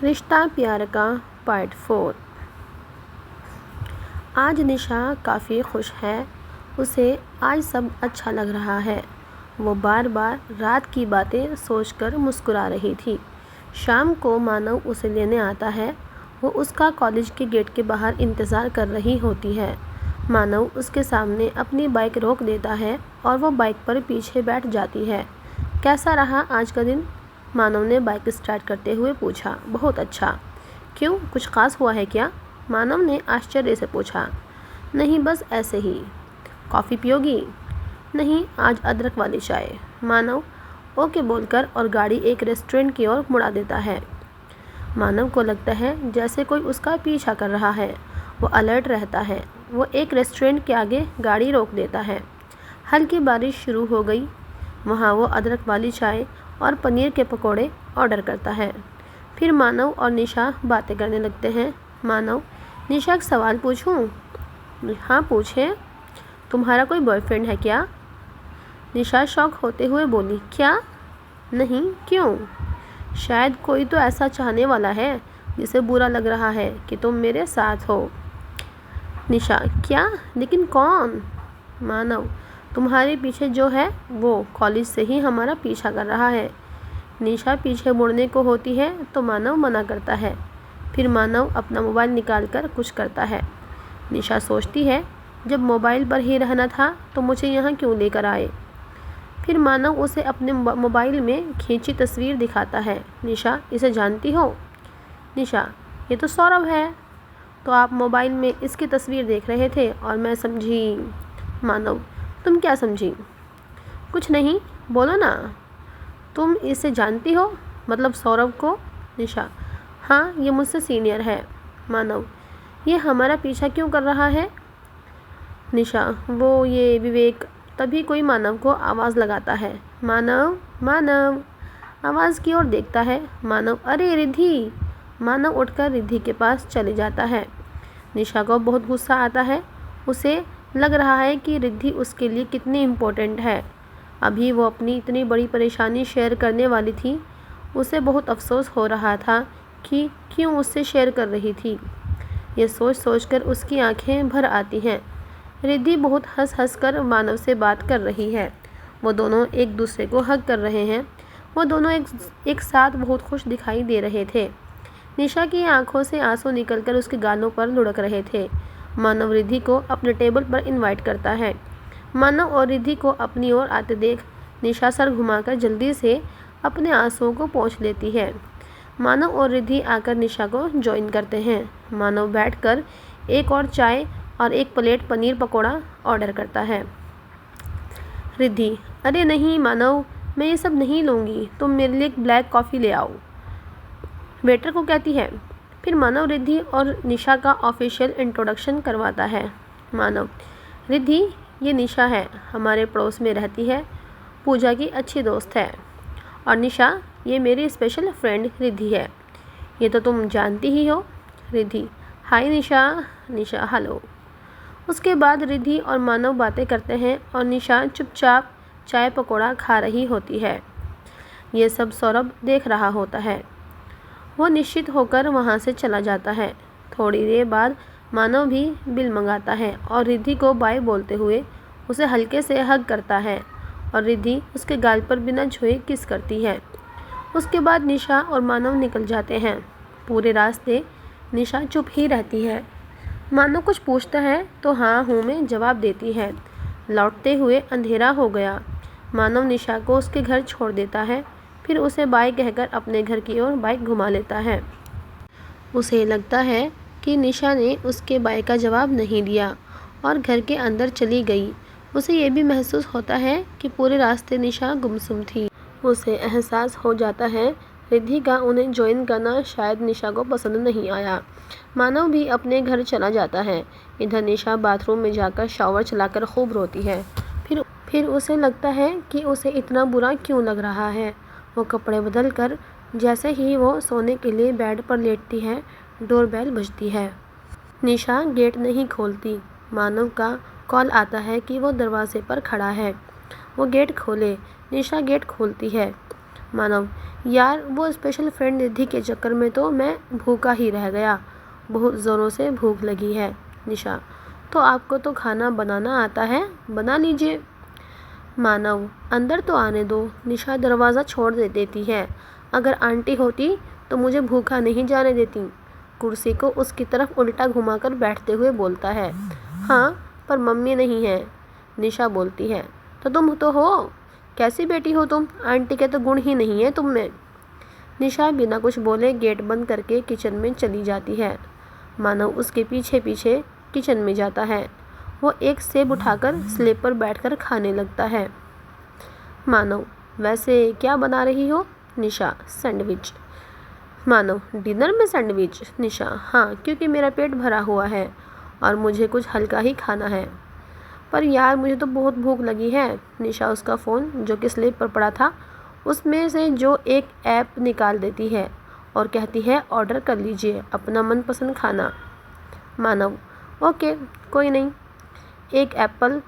रिश्ता प्यार का पार्ट 4। आज निशा काफ़ी खुश है। उसे आज सब अच्छा लग रहा है। वो बार बार रात की बातें सोचकर मुस्कुरा रही थी। शाम को मानव उसे लेने आता है। वो उसका कॉलेज के गेट के बाहर इंतज़ार कर रही होती है। मानव उसके सामने अपनी बाइक रोक देता है और वो बाइक पर पीछे बैठ जाती है। कैसा रहा आज का दिन? मानव ने बाइक स्टार्ट करते हुए पूछा। बहुत अच्छा। क्यों, कुछ खास हुआ है क्या? मानव ने आश्चर्य से पूछा। नहीं, बस ऐसे ही। कॉफ़ी पियोगी? नहीं, आज अदरक वाली चाय। मानव ओके बोलकर और गाड़ी एक रेस्टोरेंट की ओर मुड़ा देता है। मानव को लगता है जैसे कोई उसका पीछा कर रहा है। वो अलर्ट रहता है। वो एक रेस्टोरेंट के आगे गाड़ी रोक देता है। हल्की बारिश शुरू हो गई। वहाँ वो अदरक वाली चाय और पनीर के पकोड़े ऑर्डर करता है। फिर मानव और निशा बातें करने लगते हैं। मानव, निशा एक सवाल पूछूं? हाँ, पूछें। तुम्हारा कोई बॉयफ्रेंड है क्या? निशा शॉक होते हुए बोली। क्या? नहीं, क्यों? शायद कोई तो ऐसा चाहने वाला है जिसे बुरा लग रहा है कि तुम मेरे साथ हो। निशा, क्या? लेकिन कौन? मानव, तुम्हारे पीछे जो है वो कॉलेज से ही हमारा पीछा कर रहा है। निशा पीछे मुड़ने को होती है तो मानव मना करता है। फिर मानव अपना मोबाइल निकालकर कुछ करता है। निशा सोचती है, जब मोबाइल पर ही रहना था तो मुझे यहाँ क्यों लेकर आए। फिर मानव उसे अपने मोबाइल में खींची तस्वीर दिखाता है। निशा, इसे जानती हो? निशा, ये तो सौरभ है। तो आप मोबाइल में इसकी तस्वीर देख रहे थे और मैं समझी। मानव, तुम क्या समझी? कुछ नहीं, बोलो ना। तुम इसे जानती हो, मतलब सौरभ को? निशा, हाँ, ये मुझसे सीनियर है। मानव, ये हमारा पीछा क्यों कर रहा है? निशा, वो ये विवेक। तभी कोई मानव को आवाज़ लगाता है। मानव, मानव। आवाज़ की ओर देखता है। मानव, अरे रिद्धि। मानव उठकर रिद्धि के पास चले जाता है। निशा को बहुत गुस्सा आता है। उसे लग रहा है कि रिद्धि उसके लिए कितनी इम्पोर्टेंट है। अभी वो अपनी इतनी बड़ी परेशानी शेयर करने वाली थी। उसे बहुत अफसोस हो रहा था कि क्यों उससे शेयर कर रही थी। ये सोच सोचकर उसकी आंखें भर आती हैं। रिद्धि बहुत हंस हंस कर मानव से बात कर रही है। वो दोनों एक दूसरे को हग कर रहे हैं। वो दोनों एक साथ बहुत खुश दिखाई दे रहे थे। निशा की आंखों से आंसू निकलकर उसके गालों पर लुढ़क रहे थे। मानव रिद्धि को अपने टेबल पर इनवाइट करता है। मानव और रिद्धि को अपनी ओर आते देख निशा सर घुमाकर जल्दी से अपने आंसुओं को पोंछ लेती है। मानव और रिद्धि आकर निशा को ज्वाइन करते हैं। मानव बैठकर एक और चाय और एक प्लेट पनीर पकोड़ा ऑर्डर करता है। रिद्धि, अरे नहीं मानव, मैं ये सब नहीं लूँगी। तुम मेरे लिए एक ब्लैक कॉफ़ी ले आओ, वेटर को कहती है। फिर मानव रिद्धि और निशा का ऑफिशियल इंट्रोडक्शन करवाता है। मानव, रिद्धि, ये निशा है, हमारे पड़ोस में रहती है, पूजा की अच्छी दोस्त है। और निशा, ये मेरी स्पेशल फ्रेंड रिद्धि है। ये तो तुम जानती ही हो। रिद्धि, हाय निशा। निशा, हेलो। उसके बाद रिद्धि और मानव बातें करते हैं और निशा चुपचाप चाय पकौड़ा खा रही होती है। ये सब सौरभ देख रहा होता है। वो निश्चित होकर वहाँ से चला जाता है। थोड़ी देर बाद मानव भी बिल मंगाता है और रिद्धि को बाय बोलते हुए उसे हल्के से हग करता है और रिद्धि उसके गाल पर बिना छुए किस करती है। उसके बाद निशा और मानव निकल जाते हैं। पूरे रास्ते निशा चुप ही रहती है। मानव कुछ पूछता है तो हाँ हूँ में जवाब देती है। लौटते हुए अंधेरा हो गया। मानव निशा को उसके घर छोड़ देता है। फिर उसे बाय कहकर अपने घर की ओर बाइक घुमा लेता है। उसे लगता है कि निशा ने उसके बाय का जवाब नहीं दिया और घर के अंदर चली गई। उसे ये भी महसूस होता है कि पूरे रास्ते निशा गुमसुम थी। उसे एहसास हो जाता है रिद्धि का उन्हें ज्वाइन करना शायद निशा को पसंद नहीं आया। मानव भी अपने घर चला जाता है। इधर निशा बाथरूम में जाकर शावर चलाकर खूब रोती है। फिर उसे लगता है कि उसे इतना बुरा क्यों लग रहा है। वो कपड़े बदल कर जैसे ही वो सोने के लिए बेड पर लेटती है, डोरबेल बजती है। निशा गेट नहीं खोलती। मानव का कॉल आता है कि वो दरवाजे पर खड़ा है। वो गेट खोले। निशा गेट खोलती है। मानव, यार वो स्पेशल फ्रेंड रिद्धि के चक्कर में तो मैं भूखा ही रह गया, बहुत ज़ोरों से भूख लगी है। निशा, तो आपको तो खाना बनाना आता है, बना लीजिए। मानव, अंदर तो आने दो। निशा दरवाज़ा छोड़ देती है। अगर आंटी होती तो मुझे भूखा नहीं जाने देती। कुर्सी को उसकी तरफ उल्टा घुमाकर बैठते हुए बोलता है। हाँ, पर मम्मी नहीं है, निशा बोलती है। तो तुम तो हो, कैसी बेटी हो तुम, आंटी के तो गुण ही नहीं है तुम में। निशा बिना कुछ बोले गेट बंद करके किचन में चली जाती है। मानव उसके पीछे पीछे किचन में जाता है। वो एक सेब उठाकर स्लेब पर बैठकर खाने लगता है। मानव, वैसे क्या बना रही हो? निशा, सैंडविच। मानव, डिनर में सैंडविच? निशा, हाँ, क्योंकि मेरा पेट भरा हुआ है और मुझे कुछ हल्का ही खाना है। पर यार मुझे तो बहुत भूख लगी है। निशा उसका फ़ोन जो कि स्लेब पर पड़ा था उसमें से जो एक ऐप निकाल देती है और कहती है ऑर्डर कर लीजिए अपना मनपसंद खाना। मानव, ओके, कोई नहीं, एक एप्पल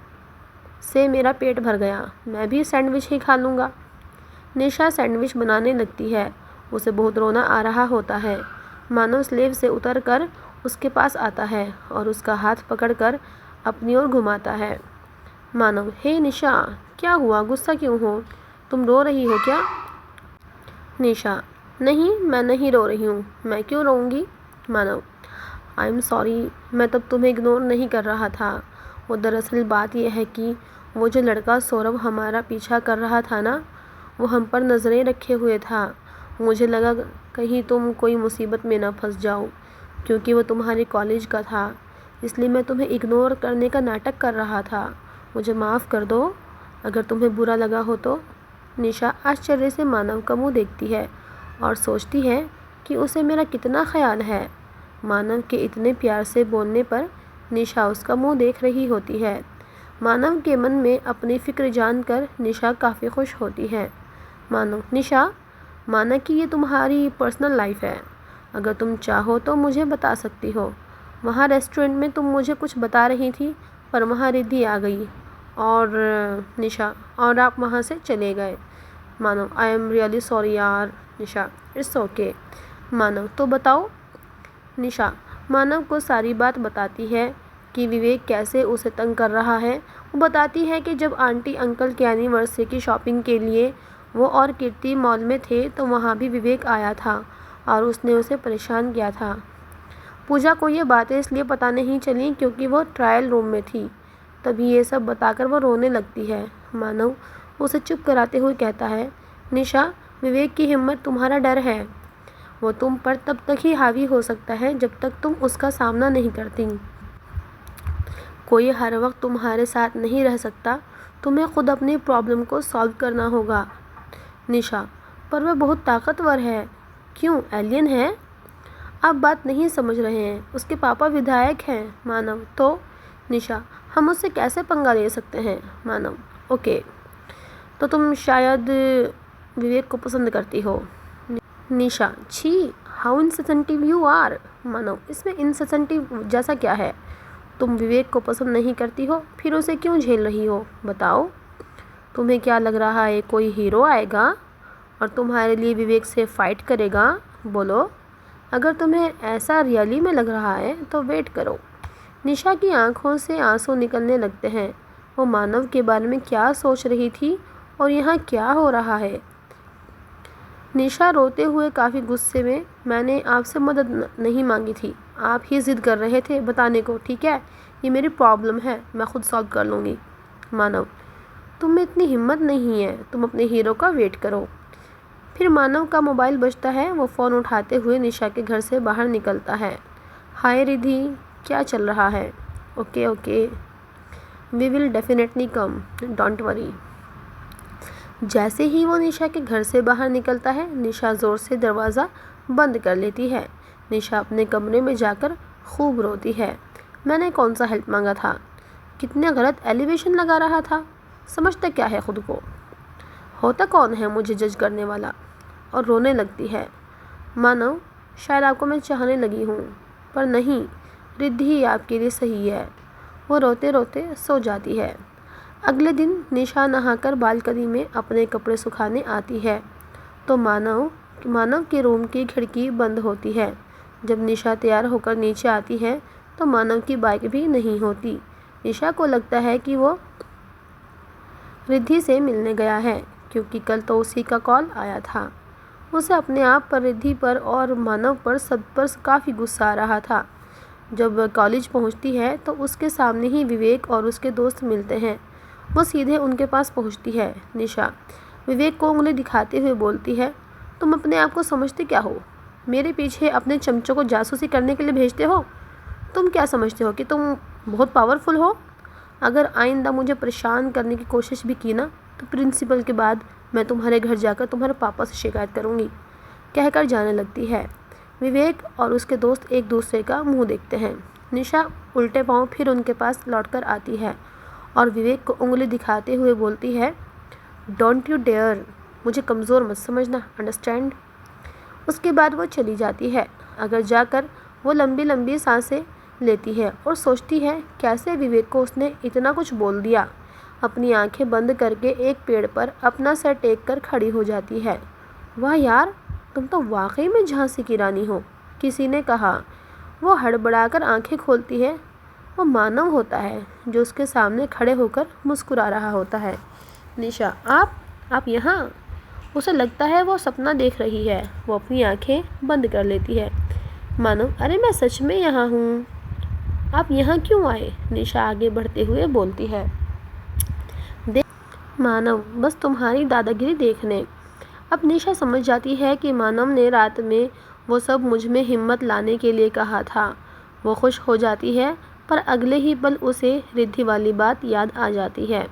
से मेरा पेट भर गया, मैं भी सैंडविच ही खा लूँगा। निशा सैंडविच बनाने लगती है। उसे बहुत रोना आ रहा होता है। मानव स्लेब से उतरकर उसके पास आता है और उसका हाथ पकड़कर अपनी ओर घुमाता है। मानव, हे निशा, क्या हुआ, गुस्सा क्यों हो, तुम रो रही हो क्या? निशा, नहीं, मैं नहीं रो रही हूँ, मैं क्यों रोऊंगी? मानव, आई एम सॉरी, मैं तब तुम्हें इग्नोर नहीं कर रहा था। वो दरअसल बात यह है कि वो जो लड़का सौरभ हमारा पीछा कर रहा था ना, वो हम पर नज़रें रखे हुए था। मुझे लगा कहीं तुम कोई मुसीबत में ना फंस जाओ, क्योंकि वो तुम्हारे कॉलेज का था, इसलिए मैं तुम्हें इग्नोर करने का नाटक कर रहा था। मुझे माफ़ कर दो अगर तुम्हें बुरा लगा हो तो। निशा आश्चर्य से मानव का मुँह देखती है और सोचती है कि उसे मेरा कितना ख्याल है। मानव के इतने प्यार से बोलने पर निशा उसका मुँह देख रही होती है। मानव के मन में अपनी फ़िक्र जानकर निशा काफ़ी खुश होती है। मानव, निशा, माना कि ये तुम्हारी पर्सनल लाइफ है, अगर तुम चाहो तो मुझे बता सकती हो। वहाँ रेस्टोरेंट में तुम मुझे कुछ बता रही थी पर वहाँ रिद्धि आ गई और निशा, और आप वहाँ से चले गए। मानव, आई एम रियली सॉरी यार। निशा, इट्स ओके। मानव, तो बताओ। निशा मानव को सारी बात बताती है कि विवेक कैसे उसे तंग कर रहा है। वो बताती है कि जब आंटी अंकल की एनिवर्सरी की शॉपिंग के लिए वो और कीर्ति मॉल में थे तो वहाँ भी विवेक आया था और उसने उसे परेशान किया था। पूजा को ये बातें इसलिए पता नहीं चली क्योंकि वो ट्रायल रूम में थी। तभी ये सब बताकर वो रोने लगती है। मानव उसे चुप कराते हुए कहता है, निशा, विवेक की हिम्मत तुम्हारा डर है। वो तुम पर तब तक ही हावी हो सकता है जब तक तुम उसका सामना नहीं करती। कोई हर वक्त तुम्हारे साथ नहीं रह सकता, तुम्हें खुद अपनी प्रॉब्लम को सॉल्व करना होगा। निशा, पर वह बहुत ताकतवर है। क्यों, एलियन है? आप बात नहीं समझ रहे हैं, उसके पापा विधायक हैं। मानव, तो? निशा, हम उससे कैसे पंगा ले सकते हैं? मानव, ओके, तो तुम शायद विवेक को पसंद करती हो। निशा, छी, हाउ इनसेंसिटिव यू आर। मानव, इसमें इनसेंसिटिव जैसा क्या है? तुम विवेक को पसंद नहीं करती हो, फिर उसे क्यों झेल रही हो, बताओ। तुम्हें क्या लग रहा है कोई हीरो आएगा और तुम्हारे लिए विवेक से फाइट करेगा? बोलो, अगर तुम्हें ऐसा रियली में लग रहा है तो वेट करो। निशा की आंखों से आंसू निकलने लगते हैं। वो मानव के बारे में क्या सोच रही थी और यहाँ क्या हो रहा है? निशा रोते हुए काफ़ी गुस्से में, मैंने आपसे मदद नहीं मांगी थी, आप ही ज़िद कर रहे थे बताने को, ठीक है, ये मेरी प्रॉब्लम है, मैं खुद सॉल्व कर लूँगी। मानव, तुम में इतनी हिम्मत नहीं है, तुम अपने हीरो का वेट करो। फिर मानव का मोबाइल बजता है। वो फ़ोन उठाते हुए निशा के घर से बाहर निकलता है। हाय रिद्धि, क्या चल रहा है? Okay okay, we will definitely come, don't worry. जैसे ही वो निशा के घर से बाहर निकलता है, निशा ज़ोर से दरवाज़ा बंद कर लेती है। निशा अपने कमरे में जाकर खूब रोती है। मैंने कौन सा हेल्प मांगा था? कितने गलत एलिवेशन लगा रहा था। समझता क्या है खुद को? होता कौन है मुझे जज करने वाला? और रोने लगती है। मानव, शायद आपको मैं चाहने लगी हूँ, पर नहीं, रिद्धि ही आपके लिए सही है। वो रोते रोते सो जाती है। अगले दिन निशा नहाकर बालकनी में अपने कपड़े सुखाने आती है। तो मानव के रूम की खिड़की बंद होती है। जब निशा तैयार होकर नीचे आती है तो मानव की बाइक भी नहीं होती। निशा को लगता है कि वो रिद्धि से मिलने गया है, क्योंकि कल तो उसी का कॉल आया था। उसे अपने आप पर, रिद्धि पर और मानव पर, सब पर काफ़ी गुस्सा आ रहा था। जब कॉलेज पहुंचती है तो उसके सामने ही विवेक और उसके दोस्त मिलते हैं। वो सीधे उनके पास पहुंचती है। निशा विवेक को उंगली दिखाते हुए बोलती है, तुम अपने आप को समझते क्या हो? मेरे पीछे अपने चमचों को जासूसी करने के लिए भेजते हो? तुम क्या समझते हो कि तुम बहुत पावरफुल हो? अगर आइंदा मुझे परेशान करने की कोशिश भी की ना तो प्रिंसिपल के बाद मैं तुम्हारे घर जाकर तुम्हारे पापा से शिकायत करूँगी, कहकर जाने लगती है। विवेक और उसके दोस्त एक दूसरे का मुंह देखते हैं। निशा उल्टे पांव फिर उनके पास लौटकर आती है और विवेक को उंगली दिखाते हुए बोलती है, डोंट यू डेयर, मुझे कमज़ोर मत समझना, अंडरस्टैंड? उसके बाद वो चली जाती है। अगर जाकर वो लंबी लंबी सांसें लेती है और सोचती है कैसे विवेक को उसने इतना कुछ बोल दिया। अपनी आंखें बंद करके एक पेड़ पर अपना सर टेक कर खड़ी हो जाती है। वाह यार, तुम तो वाकई में झांसी की रानी हो, किसी ने कहा। वो हड़बड़ाकर आंखें खोलती है। वो मानव होता है जो उसके सामने खड़े होकर मुस्कुरा रहा होता है। निशा, आप यहाँ? उसे लगता है वो सपना देख रही है। वो अपनी आंखें बंद कर लेती है। मानव, अरे मैं सच में यहाँ हूँ। आप यहाँ क्यों आए? निशा आगे बढ़ते हुए बोलती है। मानव, बस तुम्हारी दादागिरी देखने। अब निशा समझ जाती है कि मानव ने रात में वो सब मुझ में हिम्मत लाने के लिए कहा था। वो खुश हो जाती है, पर अगले ही पल उसे रिद्धि वाली बात याद आ जाती है।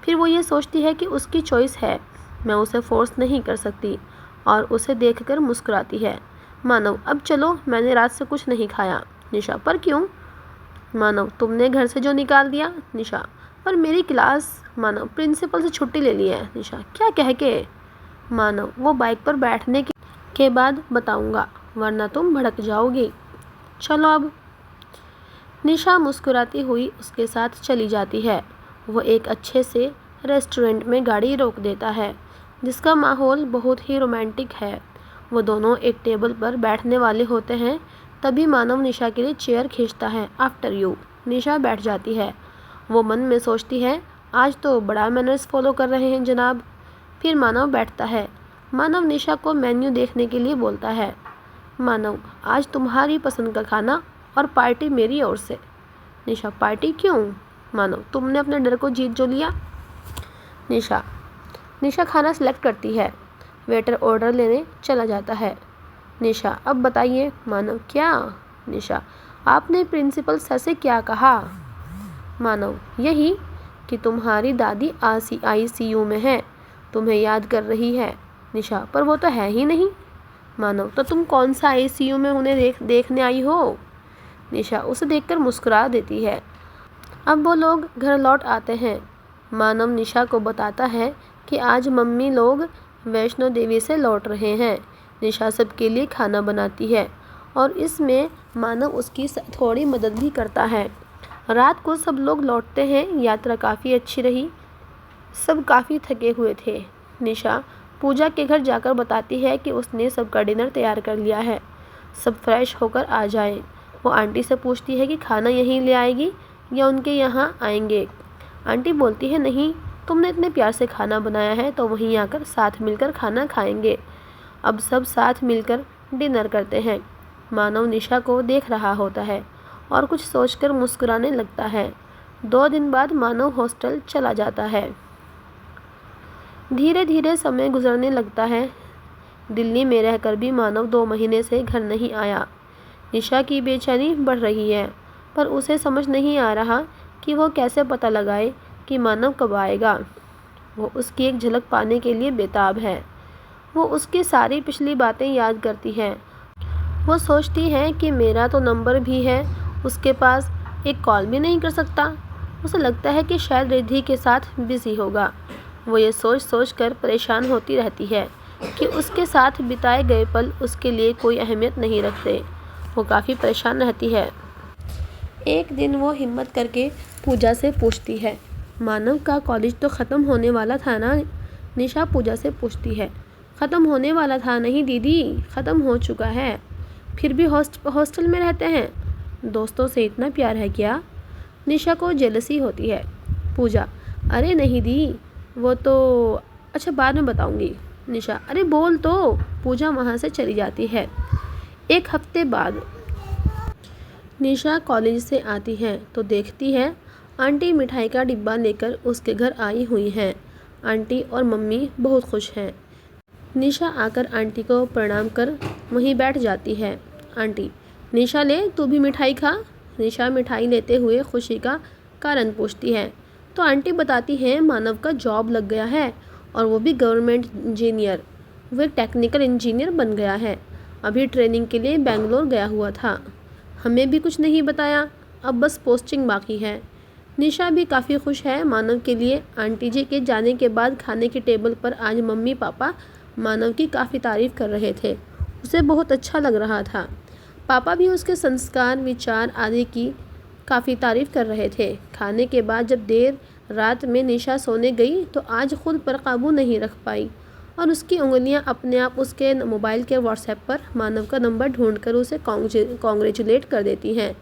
फिर वो ये सोचती है कि उसकी चॉइस है, मैं उसे फोर्स नहीं कर सकती, और उसे देखकर मुस्कुराती है। मानव, अब चलो, मैंने रात से कुछ नहीं खाया। निशा, पर क्यों? मानव, तुमने घर से जो निकाल दिया। निशा, पर मेरी क्लास। मानव, प्रिंसिपल से छुट्टी ले ली है। निशा, क्या कह के? मानव, वो बाइक पर बैठने के बाद बताऊंगा, वरना तुम भड़क जाओगी। चलो अब। निशा मुस्कुराती हुई उसके साथ चली जाती है। वो एक अच्छे से रेस्टोरेंट में गाड़ी रोक देता है, जिसका माहौल बहुत ही रोमांटिक है। वो दोनों एक टेबल पर बैठने वाले होते हैं, तभी मानव निशा के लिए चेयर खींचता है। After you. निशा बैठ जाती है। वो मन में सोचती है, आज तो बड़ा मैनर्स फॉलो कर रहे हैं जनाब। फिर मानव बैठता है। मानव निशा को मेन्यू देखने के लिए बोलता है। मानव, आज तुम्हारी पसंद का खाना और पार्टी मेरी ओर से। निशा, पार्टी क्यों? मानव, तुमने अपने डर को जीत जो लिया। निशा खाना सेलेक्ट करती है। वेटर ऑर्डर लेने चला जाता है। निशा, अब बताइए। मानव, क्या? निशा, आपने प्रिंसिपल सर से क्या कहा? मानव, यही कि तुम्हारी दादी ICU में है, तुम्हें याद कर रही है। निशा, पर वो तो है ही नहीं। मानव, तो तुम कौन सा ICU में उन्हें देखने आई हो? निशा उसे देखकर मुस्कुरा देती है। अब वो लोग घर लौट आते हैं। मानव निशा को बताता है कि आज मम्मी लोग वैष्णो देवी से लौट रहे हैं। निशा सबके लिए खाना बनाती है और इसमें मानव उसकी थोड़ी मदद भी करता है। रात को सब लोग लौटते हैं। यात्रा काफ़ी अच्छी रही, सब काफ़ी थके हुए थे। निशा पूजा के घर जाकर बताती है कि उसने सबका डिनर तैयार कर लिया है, सब फ्रेश होकर आ जाएं। वो आंटी से पूछती है कि खाना यहीं ले आएगी या उनके यहाँ आएंगे। आंटी बोलती है, नहीं, तुमने इतने प्यार से खाना बनाया है तो वहीं आकर साथ मिलकर खाना खाएंगे। अब सब साथ मिलकर डिनर करते हैं। मानव निशा को देख रहा होता है और कुछ सोचकर मुस्कुराने लगता है। 2 दिन बाद मानव हॉस्टल चला जाता है। धीरे धीरे समय गुजरने लगता है। दिल्ली में रहकर भी मानव 2 महीने से घर नहीं आया। निशा की बेचैनी बढ़ रही है, पर उसे समझ नहीं आ रहा कि वो कैसे पता लगाए कि मानव कब आएगा। वो उसकी एक झलक पाने के लिए बेताब है। वो उसकी सारी पिछली बातें याद करती है। वो सोचती है कि मेरा तो नंबर भी है उसके पास, एक कॉल भी नहीं कर सकता। उसे लगता है कि शायद रिद्धि के साथ बिजी होगा। वो ये सोच कर परेशान होती रहती है कि उसके साथ बिताए गए पल उसके लिए कोई अहमियत नहीं रखते। वो काफ़ी परेशान रहती है। एक दिन वो हिम्मत करके पूजा से पूछती है, मानव का कॉलेज तो ख़त्म होने वाला था ना? निशा पूजा से पूछती है। ख़त्म होने वाला था। नहीं दीदी, ख़त्म हो चुका है। फिर भी हॉस्टल में रहते हैं। दोस्तों से इतना प्यार है क्या? निशा को जेलसी होती है। पूजा, अरे नहीं दी, वो तो अच्छा बाद में बताऊंगी। निशा, अरे बोल तो। पूजा वहाँ से चली जाती है। एक हफ्ते बाद निशा कॉलेज से आती है तो देखती है आंटी मिठाई का डिब्बा लेकर उसके घर आई हुई हैं। आंटी और मम्मी बहुत खुश हैं। निशा आकर आंटी को प्रणाम कर वहीं बैठ जाती है। आंटी, निशा ले तू भी मिठाई खा। निशा मिठाई लेते हुए खुशी का कारण पूछती है तो आंटी बताती हैं मानव का जॉब लग गया है और वो भी गवर्नमेंट इंजीनियर। वो एक टेक्निकल इंजीनियर बन गया है। अभी ट्रेनिंग के लिए बेंगलोर गया हुआ था। हमें भी कुछ नहीं बताया, अब बस पोस्टिंग बाकी है। निशा भी काफ़ी खुश है मानव के लिए। आंटी जी के जाने के बाद खाने की टेबल पर आज मम्मी पापा मानव की काफ़ी तारीफ़ कर रहे थे। उसे बहुत अच्छा लग रहा था। पापा भी उसके संस्कार, विचार आदि की काफ़ी तारीफ़ कर रहे थे। खाने के बाद जब देर रात में निशा सोने गई तो आज खुद पर काबू नहीं रख पाई और उसकी उंगलियां अपने आप उसके मोबाइल के व्हाट्सएप पर मानव का नंबर ढूंढकर उसे कॉन्ग्रेचुलेट कर देती हैं।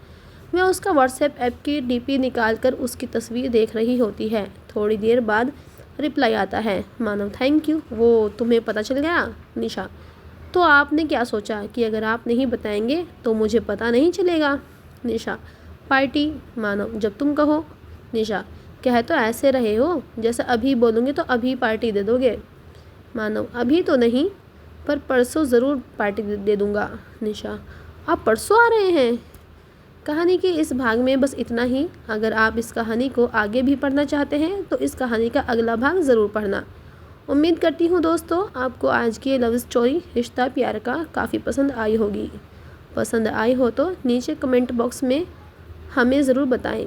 वह उसका व्हाट्सएप ऐप की डीपी निकालकर उसकी तस्वीर देख रही होती है। थोड़ी देर बाद रिप्लाई आता है, मानव थैंक यू। वो तुम्हें पता चल गया? निशा, तो आपने क्या सोचा कि अगर आप नहीं बताएंगे तो मुझे पता नहीं चलेगा? निशा, पार्टी। मानव, जब तुम कहो। निशा, कह तो ऐसे रहे हो जैसे अभी बोलूँगी तो अभी पार्टी दे दोगे। मानव, अभी तो नहीं पर परसों ज़रूर पार्टी दे दूँगा। निशा, आप परसों आ रहे हैं? कहानी के इस भाग में बस इतना ही। अगर आप इस कहानी को आगे भी पढ़ना चाहते हैं तो इस कहानी का अगला भाग ज़रूर पढ़ना। उम्मीद करती हूँ दोस्तों आपको आज की लव स्टोरी रिश्ता प्यार का काफ़ी पसंद आई होगी। पसंद आई हो तो नीचे कमेंट बॉक्स में हमें ज़रूर बताएं।